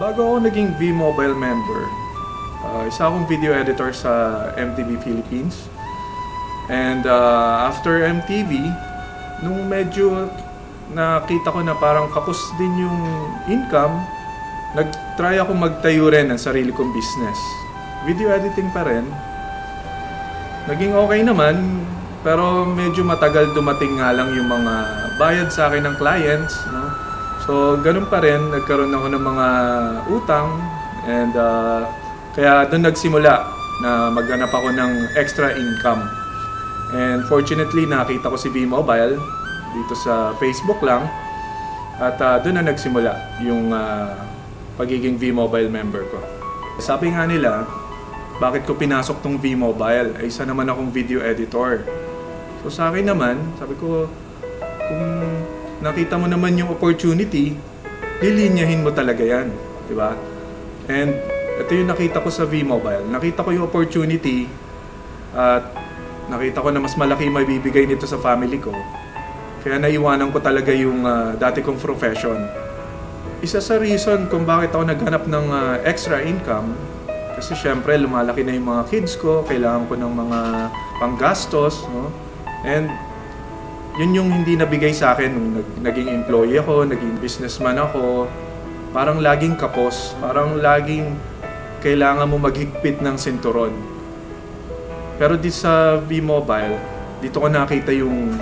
Bago ako naging V-Mobile member, isa akong video editor sa MTV Philippines. And after MTV, nung medyo nakita ko na parang kapos din yung income, nag-try ako magtayo rin ng sarili kong business. Video editing pa rin. Naging okay naman, pero medyo matagal dumating nga lang yung mga bayad sa akin ng clients, no? So, ganun pa rin, nagkaroon ako ng mga utang, and kaya doon nagsimula na maghanap ako ng extra income. And fortunately, nakita ko si V-Mobile dito sa Facebook lang, at doon na nagsimula yung pagiging V-Mobile member ko. Sabi nga nila, bakit ko pinasok tong V-Mobile? Ay, isa naman akong video editor. So sa akin naman, sabi ko, kung nakita mo naman yung opportunity, lilinyahin mo talaga yan, di ba? And ito yung nakita ko sa V-Mobile. Nakita ko yung opportunity at nakita ko na mas malaki may bibigay nito sa family ko. Kaya naiwanan ko talaga yung dati kong profession. Isa sa reason kung bakit ako naghanap ng extra income, kasi syempre lumalaki na yung mga kids ko, kailangan ko ng mga panggastos, no? And yun yung hindi nabigay sa akin nung naging employee ako, naging businessman ako. Parang laging kapos, parang laging kailangan mo maghigpit ng sinturon. Pero dito sa V-Mobile, dito ko nakita yung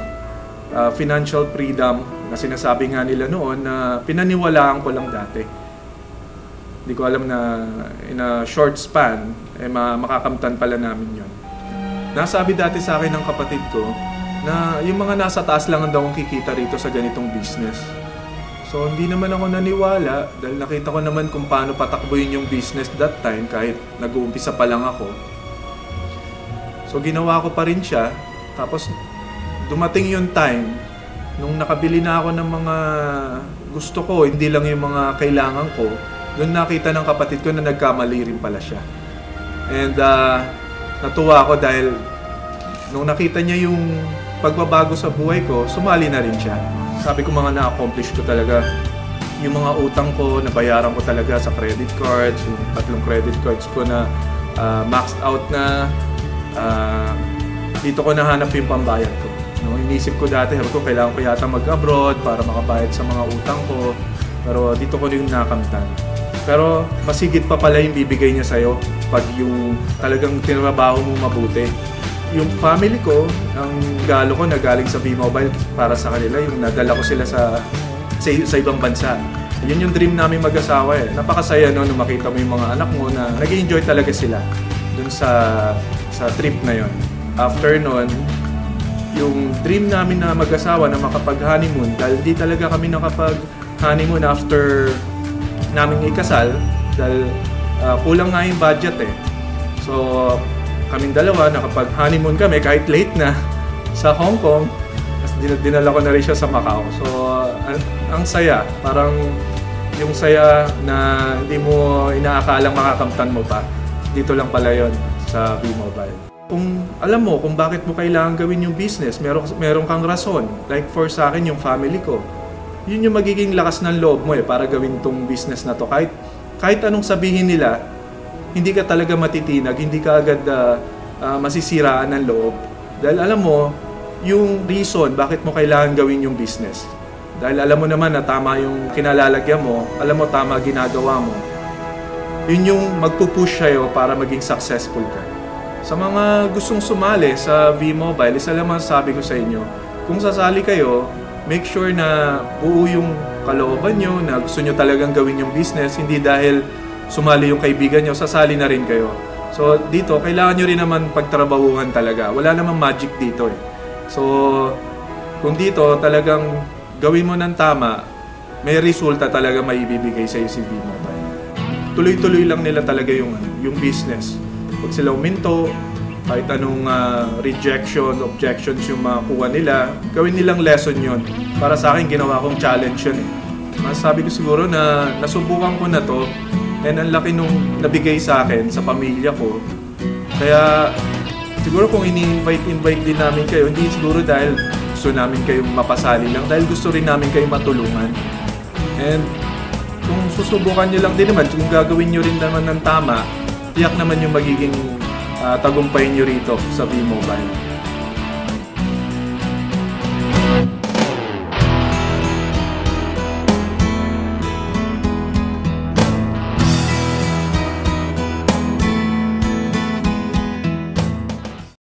financial freedom na sinasabi nga nila noon na pinaniwalaan ko lang dati. Hindi ko alam na in a short span, makakamtan pala namin yun. Nasabi dati sa akin ng kapatid ko na yung mga nasa taas lang ang daw ang kikita rito sa ganitong business. So hindi naman ako naniwala dahil nakita ko naman kung paano patakbuhin yung business that time kahit nag-uumpisa pa lang ako. So ginawa ko pa rin siya. Tapos dumating yung time nung nakabili na ako ng mga gusto ko, hindi lang yung mga kailangan ko. Doon nakita ng kapatid ko na nagkamali rin pala siya. And natuwa ako dahil nung nakita niya yung pagbabago sa buhay ko, sumali na rin siya. Sabi ko mga na-accomplish ko talaga. Yung mga utang ko, nabayaran ko talaga sa credit cards, yung 3 credit cards ko na maxed out na. Dito ko nahanap yung pambayad ko. No, inisip ko dati, sabi ko kailangan ko yata mag-abroad para makabayad sa mga utang ko. Pero dito ko yung nakamtan. Pero masigit pa pala yung bibigay niya sa'yo pag yung talagang tinrabaho mo mabuti. Yung family ko, ang regalo ko na galing sa V-Mobile para sa kanila, yung nadala ko sila sa ibang bansa. Yun yung dream namin mag-asawa eh. Napakasaya no, nung makita mo yung mga anak mo na nag-enjoy talaga sila dun sa trip na yon. After nun, yung dream namin na mag-asawa na makapag-honeymoon, dahil di talaga kami nakapag-honeymoon after namin ikasal, dahil kulang nga yung budget eh. So, kaming dalawa, nakapag-honeymoon kami kahit late na sa Hong Kong. Tapos dinala ko na rin siya sa Macau. So, ang saya. Parang yung saya na hindi mo inaakalang makakamtan mo pa. Dito lang pala yon sa V-Mobile. Kung alam mo kung bakit mo kailangan gawin yung business, meron kang rason. Like for sa akin, yung family ko. Yun yung magiging lakas ng loob mo para gawin tong business na to. Kahit anong sabihin nila, hindi ka talaga matitinag, hindi ka agad masisiraan ng loob. Dahil alam mo, yung reason bakit mo kailangan gawin yung business. Dahil alam mo naman na tama yung kinalalagyan mo, alam mo tama ginagawa mo. Yun yung magpupush sa'yo para maging successful ka. Sa mga gustong sumali sa V-Mobile, isa lang masasabi ko sa inyo, kung sasali kayo, make sure na buo yung kalooban nyo, na gusto nyo talagang gawin yung business, hindi dahil sumali yung kaibigan nyo, sasali na rin kayo. So dito, kailangan nyo rin naman pagtrabahuhan talaga. Wala namang magic dito eh. So kung dito talagang gawin mo ng tama, may resulta talaga may ibibigay sa si V-Mobile. Tuloy-tuloy lang nila talaga yung business. Pag sila uminto, kahit anong rejection, objections yung makuha nila, gawin nilang lesson yun. Para sa akin, ginawa kong challenge yun eh. Masasabi ko siguro na nasubukan ko na to, and ang laki nung nabigay sa akin, sa pamilya ko. Kaya siguro kung ini-invite din namin kayo, hindi siguro dahil gusto namin kayong mapasali lang, dahil gusto rin namin kayong matulungan. And kung susubukan nyo lang din naman, kung gagawin nyo rin naman ng tama, tiyak naman yung magiging tagumpay nyo rito sa V-Mobile.